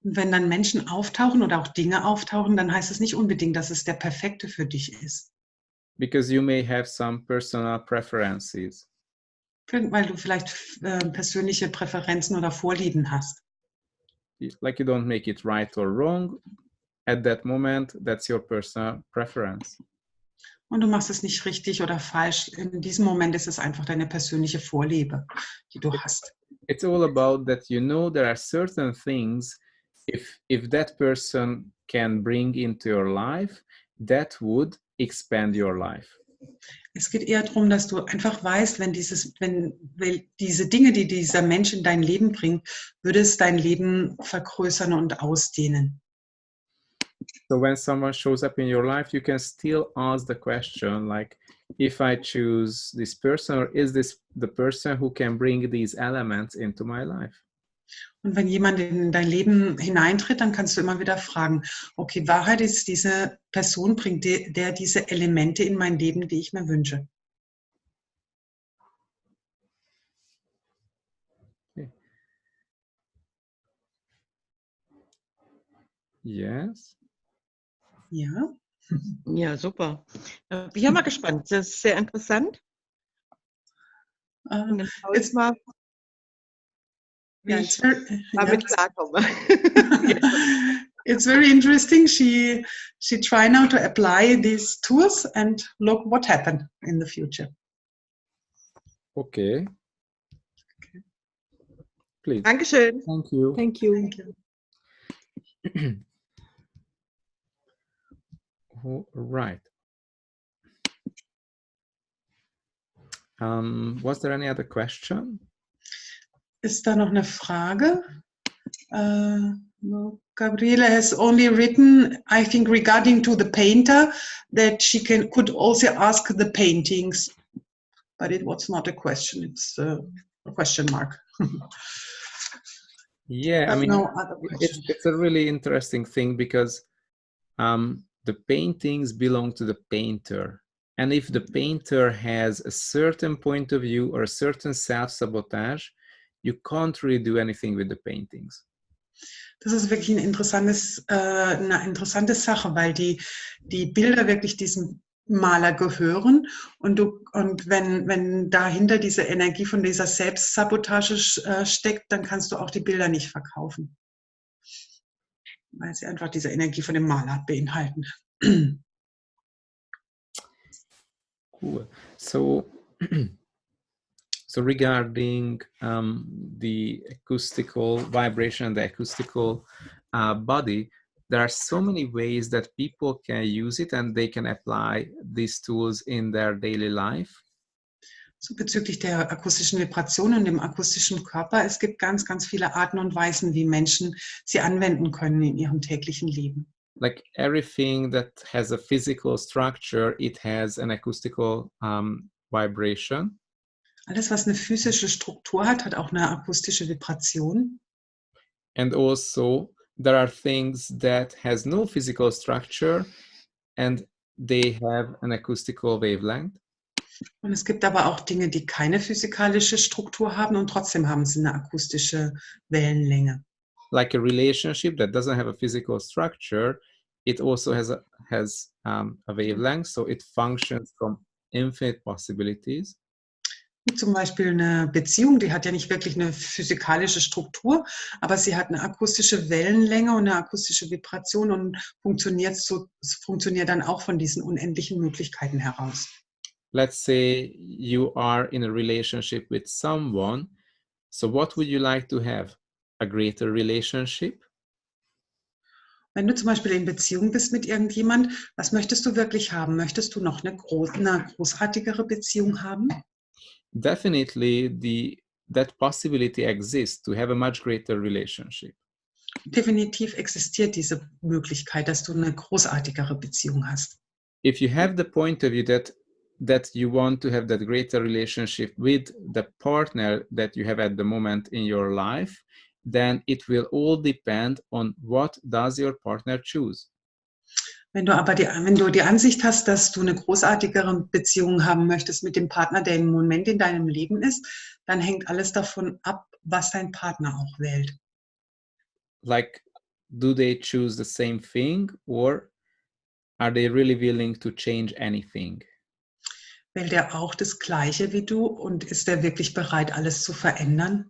A: Und wenn dann Menschen auftauchen oder auch Dinge auftauchen, dann heißt es nicht unbedingt, dass es der perfekte für dich ist.
B: Because you may have some personal preferences.
A: Weil du vielleicht persönliche Präferenzen oder Vorlieben hast.
B: Like you don't make it right or wrong. At that moment, that's your personal preference.
A: Und du machst es nicht richtig oder falsch. In diesem Moment ist es einfach deine persönliche Vorliebe, die du hast.
B: It's all about that you know there are certain things, if that person can bring into your life, that would expand your life.
A: Es geht eher darum, dass du einfach weißt, wenn diese Dinge, die dieser Mensch in dein Leben bringt, würde es dein Leben vergrößern und ausdehnen.
B: So when someone shows up in your life, you can still ask the question, like, if I choose this person, or is this the person who can bring these elements into my life?
A: Und wenn jemand in dein Leben hineintritt, dann kannst du immer wieder fragen, okay, Wahrheit ist, diese Person bringt der diese Elemente in mein Leben, die ich mir wünsche.
B: Okay. Yes.
A: Ja.
F: Ja, super. Bin ich ja mal gespannt. Das ist sehr interessant. Und dann schaue ich mal, wie ich damit klarkomme.
A: It's very interesting. She try now to apply these tools and look what happened in the future.
B: Okay. Please.
F: Dankeschön.
B: Thank you.
C: Thank you.
A: Thank you.
B: All right. Was there any other question?
A: Ist da noch eine Frage? No. Gabriela has only written, I think, regarding to the painter, that she could also ask the paintings, but it was not a question. It's a question mark.
B: Yeah, I mean,
A: no other
B: it's a really interesting thing because the paintings belong to the painter. And if the painter has a certain point of view or a certain self-sabotage, you can't really do anything with the paintings.
A: Das ist wirklich eine interessante Sache, weil die Bilder wirklich diesem Maler gehören und wenn dahinter diese Energie von dieser Selbstsabotage steckt, dann kannst du auch die Bilder nicht verkaufen, weil sie einfach diese Energie von dem Maler beinhalten.
B: Cool. So regarding the acoustical vibration and the acoustical body, there are so many ways that people can use it and they can apply these tools in their daily life.
A: So bezüglich der akustischen Vibration und dem akustischen Körper, es gibt ganz, ganz viele Arten und Weisen, wie Menschen sie anwenden können in ihrem täglichen Leben.
B: Like everything that has a physical structure, it has an acoustical vibration.
A: Alles, was eine physische Struktur hat, hat auch eine akustische Vibration.
B: And also there are things that has no physical structure and they have an acoustical wavelength.
A: Und es gibt aber auch Dinge, die keine physikalische Struktur haben und trotzdem haben sie eine akustische Wellenlänge.
B: Like a relationship that doesn't have a physical structure, it also has a wavelength, so it functions from infinite possibilities.
A: Wie zum Beispiel eine Beziehung, die hat ja nicht wirklich eine physikalische Struktur, aber sie hat eine akustische Wellenlänge und eine akustische Vibration und funktioniert dann auch von diesen unendlichen Möglichkeiten heraus.
B: Let's say you are in a relationship with someone. So what would you like to have? A greater relationship?
A: Wenn du zum Beispiel in Beziehung bist mit irgendjemand, was möchtest du wirklich haben? Möchtest du noch eine großartigere Beziehung haben?
B: Definitely that possibility exists to have a much greater relationship.
A: Definitiv existiert diese Möglichkeit, dass du eine großartigere Beziehung hast.
B: If you have the point of view that you want to have that greater relationship with the partner that you have at the moment in your life, then it will all depend on what does your partner choose.
A: Wenn du die Ansicht hast, dass du eine großartigere Beziehung haben möchtest mit dem Partner, der im Moment in deinem Leben ist, dann hängt alles davon ab, was dein Partner auch wählt.
B: Like, do they choose the same thing, or are they really willing to change anything?
A: Wählt er auch das Gleiche wie du und ist er wirklich bereit, alles zu verändern?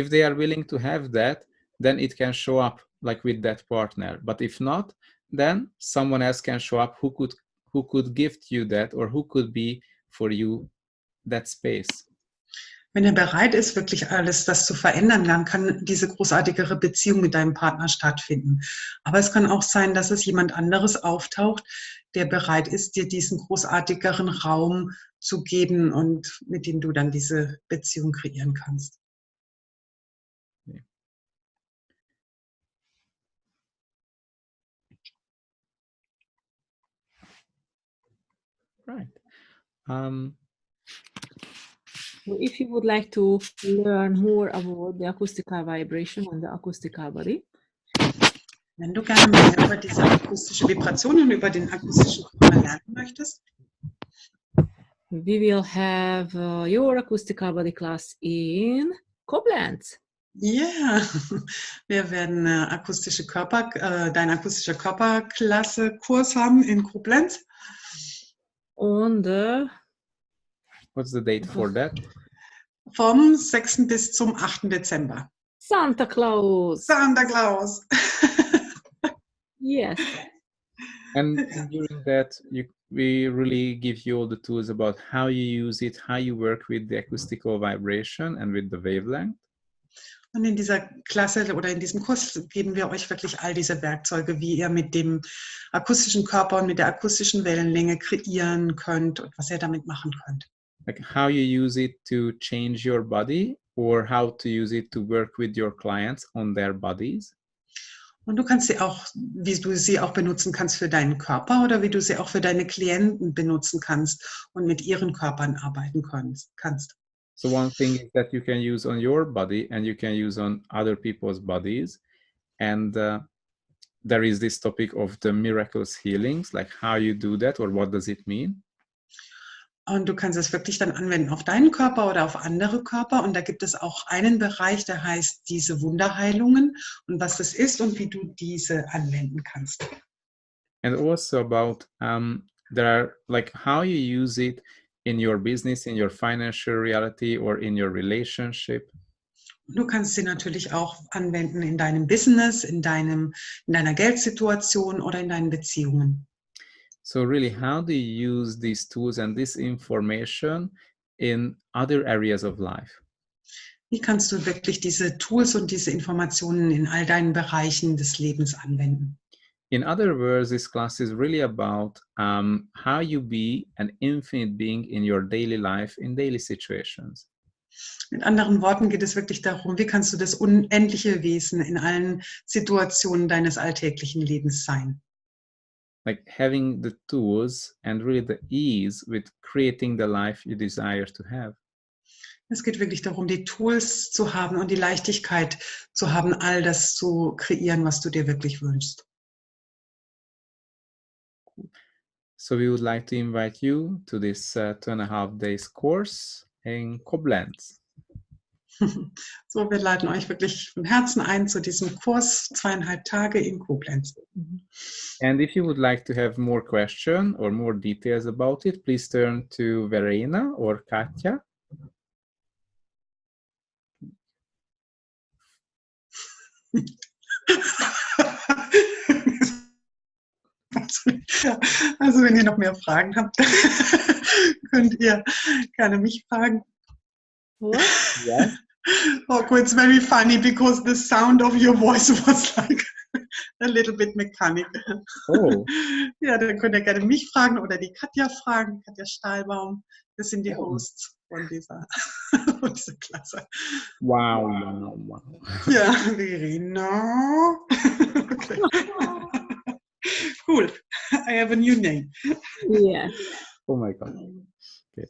B: If they are willing to have that, then it can show up like with that partner. But if not, then someone else can show up who could gift you that, or who could be for you that space.
A: Wenn er bereit ist, wirklich alles das zu verändern, dann kann diese großartigere Beziehung mit deinem Partner stattfinden. Aber es kann auch sein, dass es jemand anderes auftaucht, der bereit ist, dir diesen großartigeren Raum zu geben und mit dem du dann diese Beziehung kreieren kannst.
B: Right.
C: So if you would like to learn more about the acoustical vibration and the acoustical body,
A: wenn du gerne mehr über diese akustische Vibration und über den akustischen Körper lernen möchtest,
C: we will have your acoustical body class in Koblenz.
A: Ja, wir werden deinen akustische Körperklasse-Kurs haben in Koblenz.
C: Und
B: what's the date for that?
A: Vom 6. bis zum 8. Dezember.
C: Santa Claus.
A: Santa Claus.
C: Yes.
B: And during that, we really give you all the tools about how you use it, how you work with the acoustical vibration and with the wavelength.
A: Und in dieser Klasse oder in diesem Kurs geben wir euch wirklich all diese Werkzeuge, wie ihr mit dem akustischen Körper und mit der akustischen Wellenlänge kreieren könnt und was ihr damit machen könnt.
B: Like how you use it to change your body, or how to use it to work with your clients on their bodies.
A: Und du kannst sie auch, wie du sie auch benutzen kannst für deinen Körper oder wie du sie auch für deine Klienten benutzen kannst und mit ihren Körpern arbeiten kannst.
B: So one thing is that you can use on your body and you can use on other people's bodies. And there is this topic of the miraculous healings, like how you do that or what does it mean?
A: Und du kannst es wirklich dann anwenden auf deinen Körper oder auf andere Körper. Und da gibt es auch einen Bereich, der heißt diese Wunderheilungen und was das ist und wie du diese anwenden kannst.
B: And also about there are like how you use it in your business, in your financial reality or in your relationship.
A: Du kannst sie natürlich auch anwenden in deinem Business, in deiner Geldsituation oder in deinen Beziehungen.
B: So really, how do you use these tools and this information in other areas of life?
A: Wie kannst du wirklich diese Tools und diese Informationen in all deinen Bereichen des Lebens anwenden?
B: In other words, this class is really about how you be an infinite being in your daily life, in daily situations.
A: Mit anderen Worten geht es wirklich darum, wie kannst du das unendliche Wesen in allen Situationen deines alltäglichen Lebens sein?
B: Like having the tools and really the ease with creating the life you desire to have.
A: Es geht wirklich darum, die Tools zu haben und die Leichtigkeit zu haben, all das zu kreieren, was du dir wirklich wünschst.
B: So we would like to invite you to this 2.5 days course in Koblenz.
A: So, wir laden euch wirklich von Herzen ein zu diesem Kurs, 2,5 Tage in Koblenz.
B: And if you would like to have more questions or more details about it, please turn to Verena or Katja.
A: Also wenn ihr noch mehr Fragen habt, könnt ihr gerne mich fragen.
C: What?
B: Yeah.
A: Oh, it's very funny because the sound of your voice was like A little bit mechanic.
B: Oh.
A: Ja, dann könnt ihr gerne mich fragen oder die Katja fragen, Katja Stahlbaum. Das sind die Hosts von dieser Klasse.
B: Wow, wow, wow.
A: Ja, Verena. Okay. Cool. I have a new name.
C: Yeah.
B: Oh my God. Okay.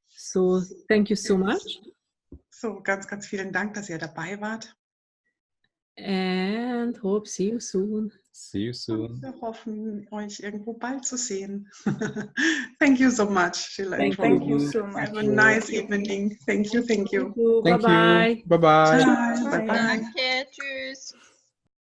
C: So thank you so much.
A: So, ganz, ganz vielen Dank, dass ihr dabei wart.
C: And hope see you soon.
B: See you soon.
A: Wir hoffen, euch irgendwo bald zu sehen. Thank you so much, Sheila.
C: Thank
D: Thank you so much.
A: Have a nice evening. Thank you, thank you.
C: Thank you.
B: Thank
C: Bye-bye.
B: you. Bye-bye.
A: Bye,
D: Bye.
A: bye.
F: Danke.